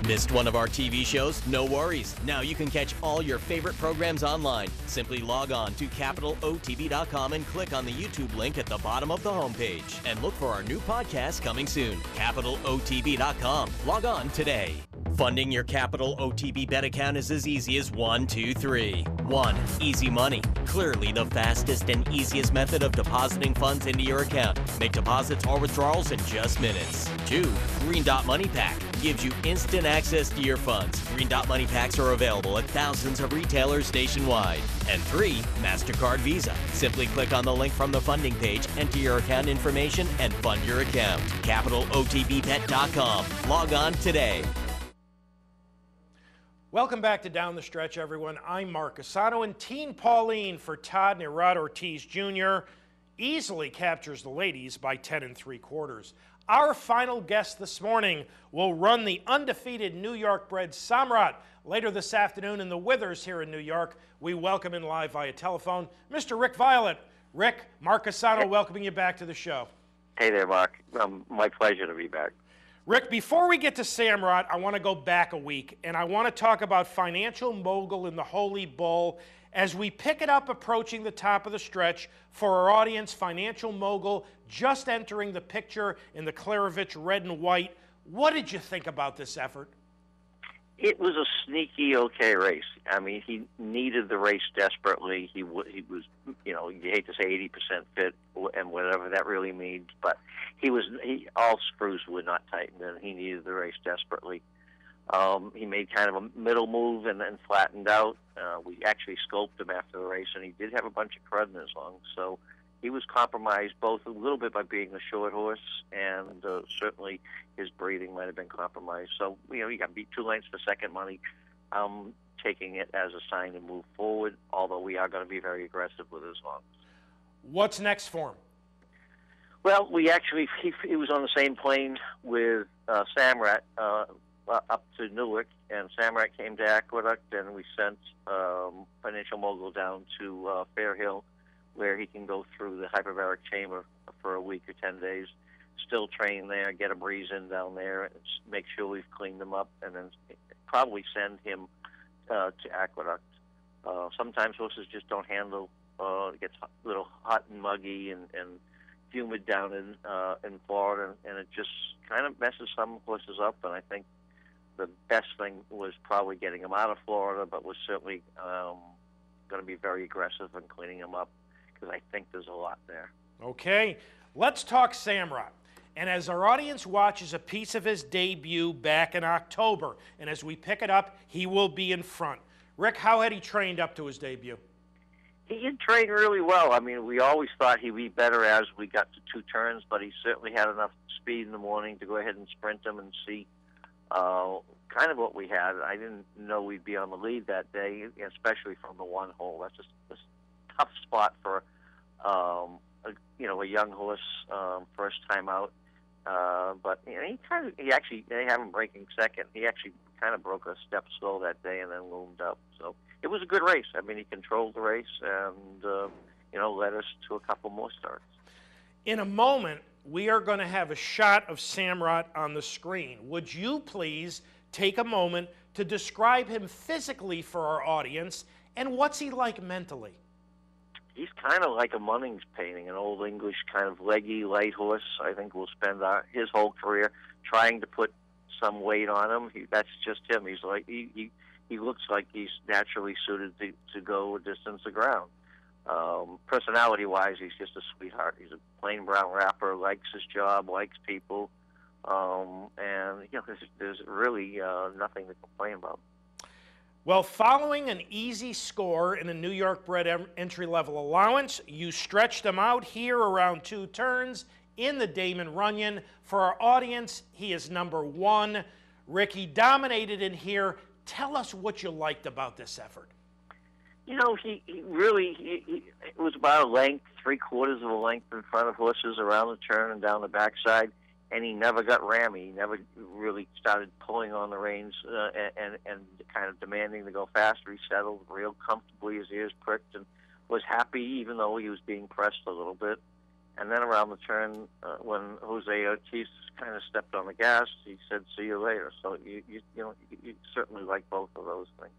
Missed one of our TV shows? No worries. Now you can catch all your favorite programs online. Simply log on to CapitalOTB.com and click on the YouTube link at the bottom of the homepage. And look for our new podcast coming soon. CapitalOTB.com. Log on today. Funding your Capital OTB bet account is as easy as 1, 2, 3. 1. Easy Money. Clearly the fastest and easiest method of depositing funds into your account. Make deposits or withdrawals in just minutes. 2. Green Dot Money Pack. gives you instant access to your funds. Green Dot Money Packs are available at thousands of retailers nationwide. And 3, MasterCard Visa. Simply click on the link from the funding page, enter your account information, and fund your account. CapitalOTBPet.com. Log on today. Welcome back to Down the Stretch, everyone. I'm Mark Asano, and Teen Pauline for Todd Nerad Ortiz Jr. easily captures the ladies by 10 3/4. Our final guest this morning will run the undefeated New York bred Samraat later this afternoon in the Withers here in New York. We welcome in live via telephone Mr. Rick Violette. Rick, Mark Asano welcoming you back to the show. Hey there, Mark. My pleasure to be back. Rick, before we get to Samraat, I want to go back a week, and I want to talk about Financial Mogul in the Holy Bull. As we pick it up approaching the top of the stretch, for our audience, Financial Mogul just entering the picture in the Klarovich red and white. What did you think about this effort? It was a sneaky okay race. I mean, he needed the race desperately. He was, you hate to say 80% fit and whatever that really means, but all screws were not tightened, and he needed the race desperately. He made kind of a middle move and then flattened out. We actually scoped him after the race, and he did have a bunch of crud in his lungs, so he was compromised both a little bit by being a short horse, and certainly his breathing might have been compromised. So, he got beat 2 lengths for second money. Taking it as a sign to move forward, although we are going to be very aggressive with his lungs. What's next for him? Well, he was on the same plane with Samraat up to Newark, and Samraat came to Aqueduct, and we sent Financial Mogul down to Fairhill, where he can go through the hyperbaric chamber for a week or 10 days, still train there, get a breeze in down there, and make sure we've cleaned him up, and then probably send him to Aqueduct. Sometimes horses just don't handle, it gets a little hot and muggy and humid down in Florida, and it just kind of messes some horses up, and I think the best thing was probably getting him out of Florida, but was certainly going to be very aggressive in cleaning him up, because I think there's a lot there. Okay, let's talk Samraat. And as our audience watches a piece of his debut back in October, and as we pick it up, he will be in front. Rick, how had he trained up to his debut? He had trained really well. I mean, we always thought he'd be better as we got to 2 turns, but he certainly had enough speed in the morning to go ahead and sprint him and see kind of what we had. I didn't know we'd be on the lead that day, especially from the 1 hole. That's just a tough spot for a young horse, first time out. But they have him breaking second. He actually kind of broke a step slow that day and then loomed up. So it was a good race. I mean, he controlled the race and led us to a couple more starts. In a moment, we are going to have a shot of Samraat on the screen. Would you please take a moment to describe him physically for our audience, and what's he like mentally? He's kind of like a Munnings painting, an old English kind of leggy, light horse. I think we'll spend his whole career trying to put some weight on him. That's just him. He's like he looks like he's naturally suited to go a distance of ground. Personality-wise, he's just a sweetheart. He's a plain brown wrapper, likes his job, likes people, and there's really nothing to complain about. Well, following an easy score in a New York bred entry-level allowance, you stretched him out here around 2 turns in the Damon Runyon. For our audience, he is number 1. Rick, he dominated in here. Tell us what you liked about this effort. He it was about a length, 3/4 of a length in front of horses around the turn and down the backside, and he never got rammy. He never really started pulling on the reins and kind of demanding to go faster. He settled real comfortably, his ears pricked, and was happy even though he was being pressed a little bit. And then around the turn, when Jose Ortiz kind of stepped on the gas, he said, "See you later." So you certainly like both of those things.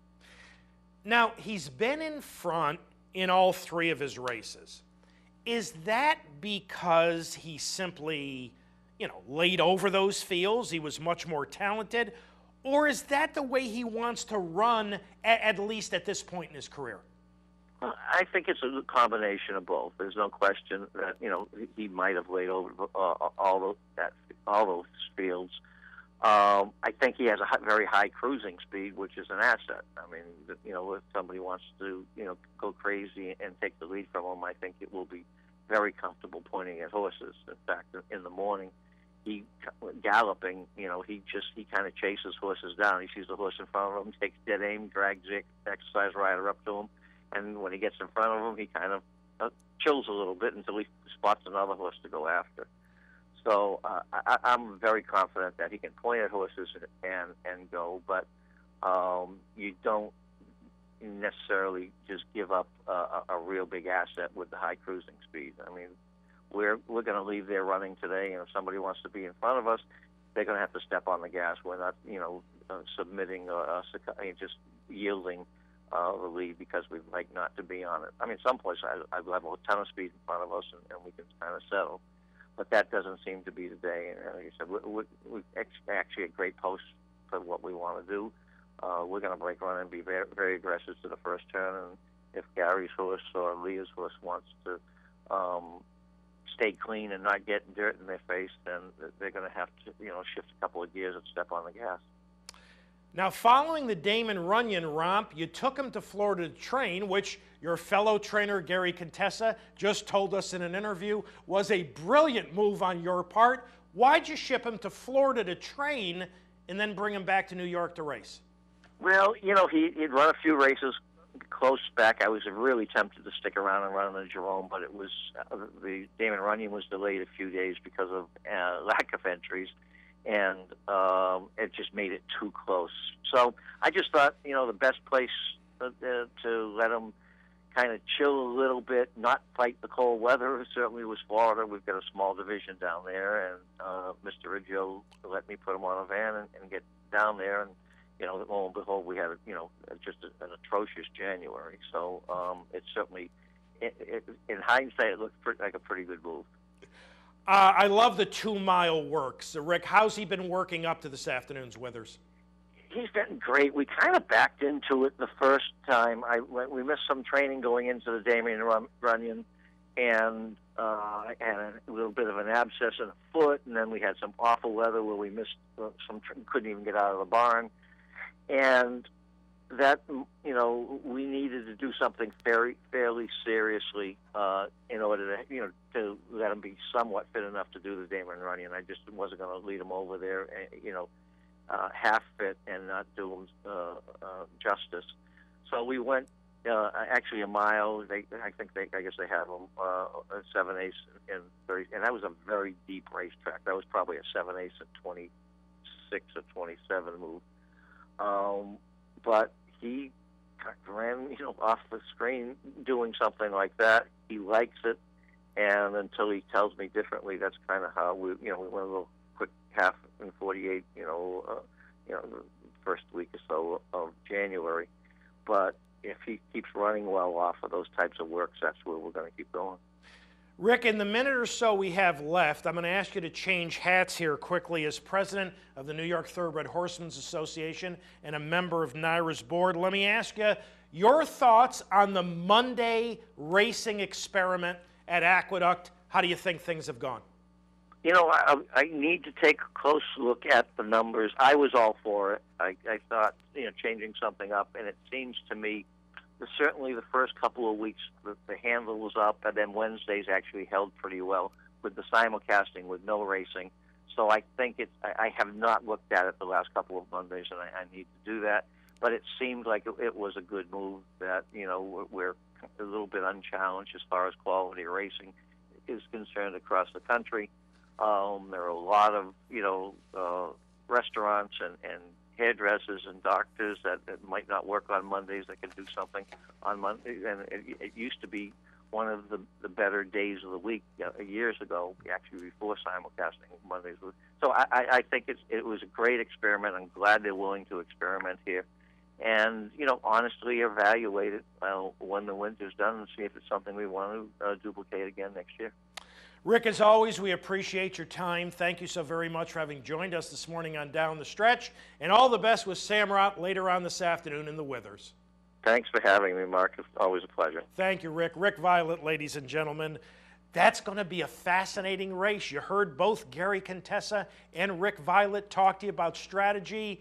Now, he's been in front in all 3 of his races. Is that because he simply, laid over those fields? He was much more talented? Or is that the way he wants to run, at least at this point in his career? I think it's a combination of both. There's no question that he might have laid over all those fields. I think he has a very high cruising speed, which is an asset. I mean, if somebody wants to, go crazy and take the lead from him, I think it will be very comfortable pointing at horses. In fact, in the morning, he galloping, he kind of chases horses down. He sees the horse in front of him, takes dead aim, drags the exercise rider up to him, and when he gets in front of him, he kind of chills a little bit until he spots another horse to go after. So I'm very confident that he can point at horses and go, but you don't necessarily just give up a real big asset with the high cruising speed. I mean, we're going to leave there running today, and if somebody wants to be in front of us, they're going to have to step on the gas. We're not, submitting or just yielding the lead because we'd like not to be on it. I mean, someplace I'd have a ton of speed in front of us, and we can kind of settle. But that doesn't seem to be today. And like I said, we're actually a great post for what we want to do. We're going to break run and be very, very aggressive to the first turn. And if Gary's horse or Leah's horse wants to stay clean and not get dirt in their face, then they're going to have to, shift a couple of gears and step on the gas. Now, following the Damon Runyon romp, you took him to Florida to train, which your fellow trainer Gary Contessa just told us in an interview was a brilliant move on your part. Why'd you ship him to Florida to train and then bring him back to New York to race? Well, he'd run a few races close back. I was really tempted to stick around and run in the Jerome, but it was the Damon Runyon was delayed a few days because of lack of entries. And it just made it too close. So I just thought, the best place to let him kind of chill a little bit, not fight the cold weather, certainly was Florida. We've got a small division down there, and Mr. Riggio let me put him on a van and get down there. And, lo and behold, we had, just an atrocious January. So it certainly, in hindsight, it looked like a pretty good move. I love the 2-mile works. Rick, how's he been working up to this afternoon's Withers? He's been great. We kind of backed into it the first time. We missed some training going into the Damon Runyon, and I had a little bit of an abscess in a foot, and then we had some awful weather where we missed couldn't even get out of the barn. And that, we needed to do something fairly seriously in order to, to let him be somewhat fit enough to do the Damon Runyon. I just wasn't going to lead him over there, half fit and not do him justice. So we went actually a mile. I guess they had him 7/8 and 30, and that was a very deep racetrack. That was probably a 7/8 and 26 or 27 move. But he ran, off the screen doing something like that. He likes it, and until he tells me differently, that's kind of how we went a little quick half in 48, the first week or so of January. But if he keeps running well off of those types of works, that's where we're going to keep going. Rick, in the minute or so we have left, I'm going to ask you to change hats here quickly as president of the New York Thoroughbred Horsemen's Association and a member of NYRA's board. Let me ask you your thoughts on the Monday racing experiment at Aqueduct. How do you think things have gone? I need to take a close look at the numbers. I was all for it. I thought, changing something up, and it seems to me certainly the first couple of weeks the handle was up, and then Wednesdays actually held pretty well with the simulcasting with no racing. So I think I have not looked at it the last couple of Mondays, and I need to do that. But it seemed like it was a good move that, we're a little bit unchallenged as far as quality racing is concerned across the country. There are a lot of, restaurants and hairdressers and doctors that might not work on Mondays that can do something on Mondays. And it used to be one of the better days of the week years ago, actually before simulcasting Mondays. So I think it was a great experiment. I'm glad they're willing to experiment here. And, honestly evaluate it when the winter's done and see if it's something we want to duplicate again next year. Rick, as always, we appreciate your time. Thank you so very much for having joined us this morning on Down the Stretch. And all the best with Samraat later on this afternoon in the Withers. Thanks for having me, Mark. It's always a pleasure. Thank you, Rick. Rick Violette, ladies and gentlemen. That's going to be a fascinating race. You heard both Gary Contessa and Rick Violette talk to you about strategy.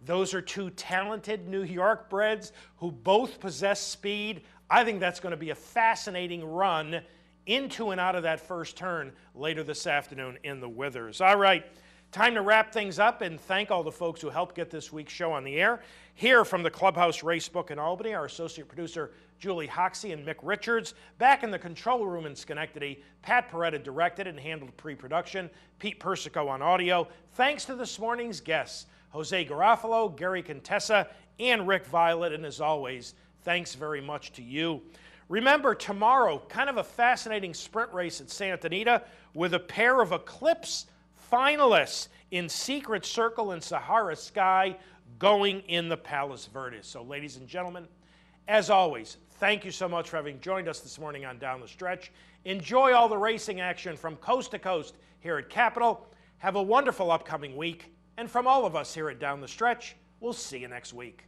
Those are two talented New York breds who both possess speed. I think that's going to be a fascinating run into and out of that first turn later this afternoon in the Withers. All right, time to wrap things up and thank all the folks who helped get this week's show on the air. Here from the Clubhouse Racebook in Albany, our associate producer Julie Hoxie and Mick Richards. Back in the control room in Schenectady, Pat Peretta directed and handled pre-production, Pete Persico on audio. Thanks to this morning's guests, Jose Garoffalo, Gary Contessa, and Rick Violette, and as always, thanks very much to you. Remember, tomorrow, kind of a fascinating sprint race at Santa Anita with a pair of Eclipse finalists in Secret Circle and Sahara Sky going in the Palos Verdes. So, ladies and gentlemen, as always, thank you so much for having joined us this morning on Down the Stretch. Enjoy all the racing action from coast to coast here at Capitol. Have a wonderful upcoming week. And from all of us here at Down the Stretch, we'll see you next week.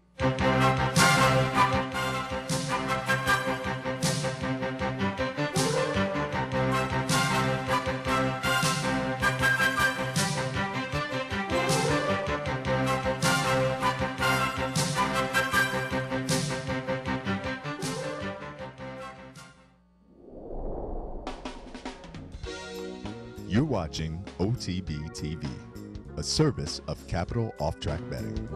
You're watching OTB TV, a service of Capital Off Track Betting.